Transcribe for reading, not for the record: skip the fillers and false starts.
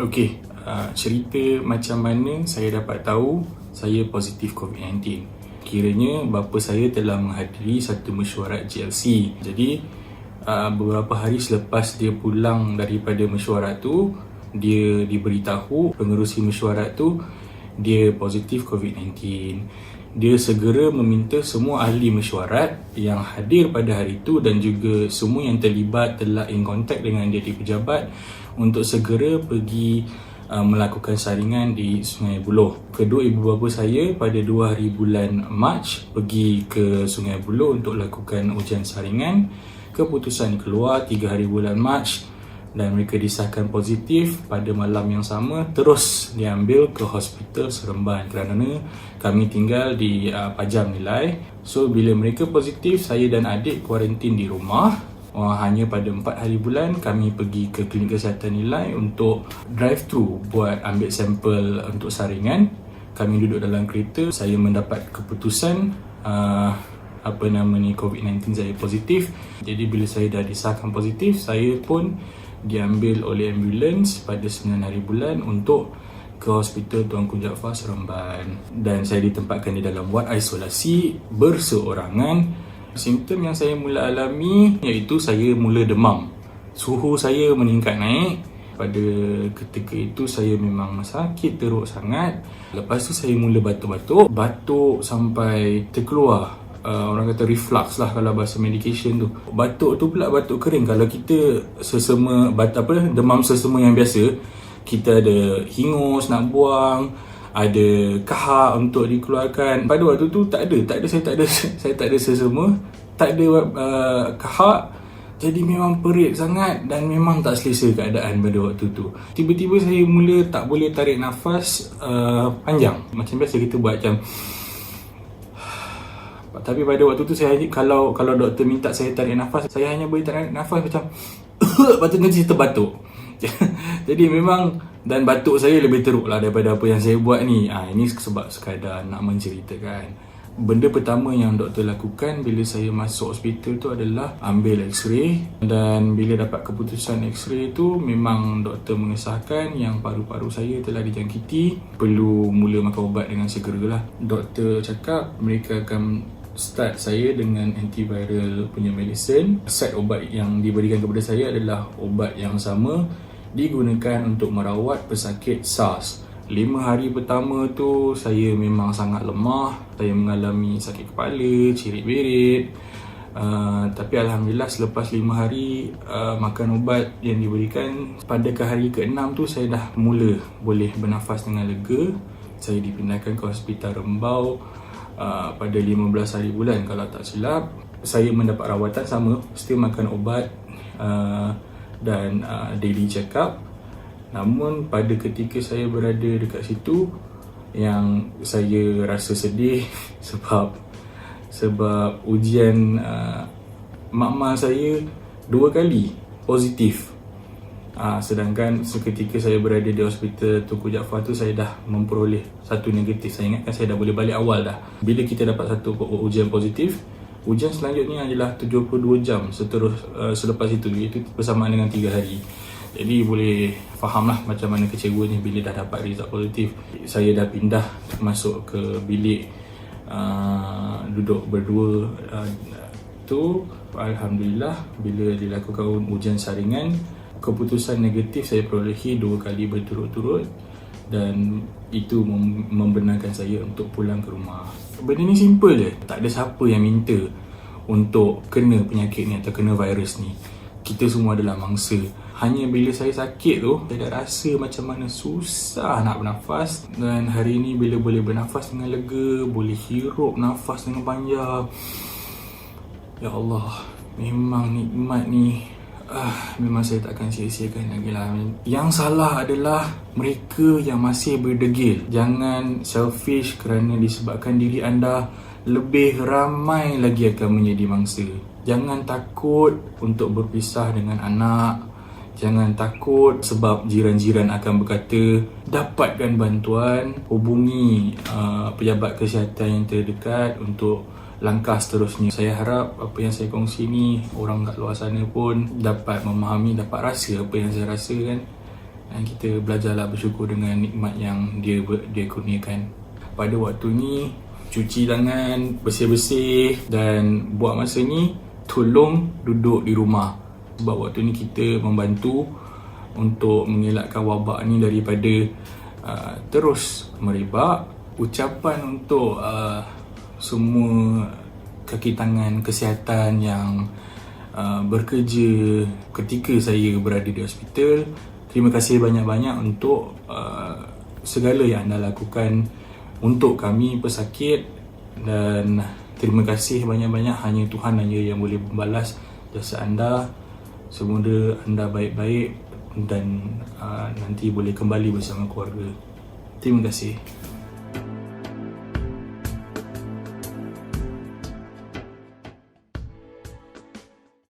Okey, cerita macam mana saya dapat tahu saya positif COVID-19. Kiranya bapa saya telah menghadiri satu mesyuarat GLC. Jadi beberapa hari selepas dia pulang daripada mesyuarat tu, dia diberitahu pengerusi mesyuarat tu dia positif COVID-19. Dia segera meminta semua ahli mesyuarat yang hadir pada hari itu dan juga semua yang terlibat telah in contact dengan dia di pejabat untuk segera pergi melakukan saringan di Sungai Buloh. Kedua ibu bapa saya pada 2 hari bulan Mac pergi ke Sungai Buloh untuk lakukan ujian saringan. Keputusan keluar 3 hari bulan Mac dan mereka disahkan positif pada malam yang sama, terus diambil ke hospital Seremban kerana kami tinggal di Pajam Nilai. So bila mereka positif, saya dan adik kuarantin di rumah. Hanya pada 4 hari bulan kami pergi ke klinik kesihatan Nilai untuk drive thru buat ambil sampel untuk saringan. Kami duduk dalam kereta, saya mendapat keputusan COVID-19 saya positif. Jadi bila saya dah disahkan positif, saya pun diambil oleh ambulans pada 9 hari bulan untuk ke Hospital Tuanku Jaafar Seremban, dan saya ditempatkan di dalam wad isolasi berseorangan. Simptom yang saya mula alami iaitu saya mula demam. Suhu saya meningkat naik. Pada ketika itu saya memang sakit teruk sangat. Lepas tu saya mula batuk sampai terkeluar. Orang kata reflux lah kalau bahasa medication tu. Batuk tu pula batuk kering. Kalau kita sesama demam sesama yang biasa, kita ada hingus nak buang, ada kahak untuk dikeluarkan. Pada waktu tu saya tak ada sesama, tak ada kahak. Jadi memang perit sangat dan memang tak selesa keadaan pada waktu tu. Tiba-tiba saya mula tak boleh tarik nafas panjang. Macam biasa kita buat macam. Tapi pada waktu tu saya kalau doktor minta saya tarik nafas, saya hanya boleh tarik nafas macam lepas tu nanti terbatuk. Jadi memang, dan batuk saya lebih teruk lah daripada apa yang saya buat ni. Ini sebab sekadar nak menceritakan. Benda pertama yang doktor lakukan bila saya masuk hospital tu adalah ambil x-ray, dan bila dapat keputusan x-ray tu memang doktor mengesahkan yang paru-paru saya telah dijangkiti, perlu mula makan ubat dengan segera lah. Doktor cakap mereka akan start saya dengan antiviral punya medicine. Set ubat yang diberikan kepada saya adalah ubat yang sama digunakan untuk merawat pesakit SARS. 5 hari pertama tu saya memang sangat lemah. Saya mengalami sakit kepala, cirit-berit. Tapi Alhamdulillah selepas 5 hari makan ubat yang diberikan, pada ke hari ke-6 tu saya dah mula boleh bernafas dengan lega. Saya dipindahkan ke Hospital Rembau pada 15 hari bulan kalau tak silap. Saya mendapat rawatan sama, still makan ubat dan daily check up. Namun pada ketika saya berada dekat situ, yang saya rasa sedih sebab ujian makmal saya 2 kali positif. Sedangkan seketika saya berada di Hospital Tunku Jaafar tu, saya dah memperoleh 1 negatif. Saya ingatkan saya dah boleh balik awal dah. Bila kita dapat 1 ujian positif, ujian selanjutnya adalah 72 jam selepas itu, iaitu bersamaan dengan 3 hari. Jadi boleh fahamlah macam mana kecewanya bila dah dapat result positif. Saya dah pindah masuk ke bilik duduk berdua tu. Alhamdulillah bila dilakukan ujian saringan, keputusan negatif saya perolehi 2 kali berturut-turut, dan itu membenarkan saya untuk pulang ke rumah. Benda ni simple je. Tak ada siapa yang minta untuk kena penyakit ni atau kena virus ni. Kita semua adalah mangsa. Hanya bila saya sakit tu, saya dah rasa macam mana susah nak bernafas. Dan hari ni bila boleh bernafas dengan lega, boleh hirup nafas dengan panjang, ya Allah, memang nikmat ni. Memang saya takkan sia-siakan lagi lah. Yang salah adalah mereka yang masih berdegil. Jangan selfish kerana disebabkan diri anda, lebih ramai lagi akan menjadi mangsa. Jangan takut untuk berpisah dengan anak. Jangan takut sebab jiran-jiran akan berkata. Dapatkan bantuan, hubungi pejabat kesihatan yang terdekat untuk langkah seterusnya. Saya harap apa yang saya kongsi ni, orang kat luar sana pun dapat memahami, dapat rasa apa yang saya rasa kan. dan kita belajarlah bersyukur dengan nikmat yang dia kurniakan. Pada waktu ni, cuci tangan, bersih-bersih, dan buat masa ni tolong duduk di rumah. Sebab waktu ni kita membantu untuk mengelakkan wabak ni daripada terus merebak. Ucapan untuk semua kaki tangan kesihatan yang bekerja ketika saya berada di hospital, terima kasih banyak-banyak untuk segala yang anda lakukan untuk kami pesakit, dan terima kasih banyak-banyak. Hanya Tuhan hanya yang boleh membalas jasa anda. Semoga anda baik-baik dan nanti boleh kembali bersama keluarga. Terima kasih.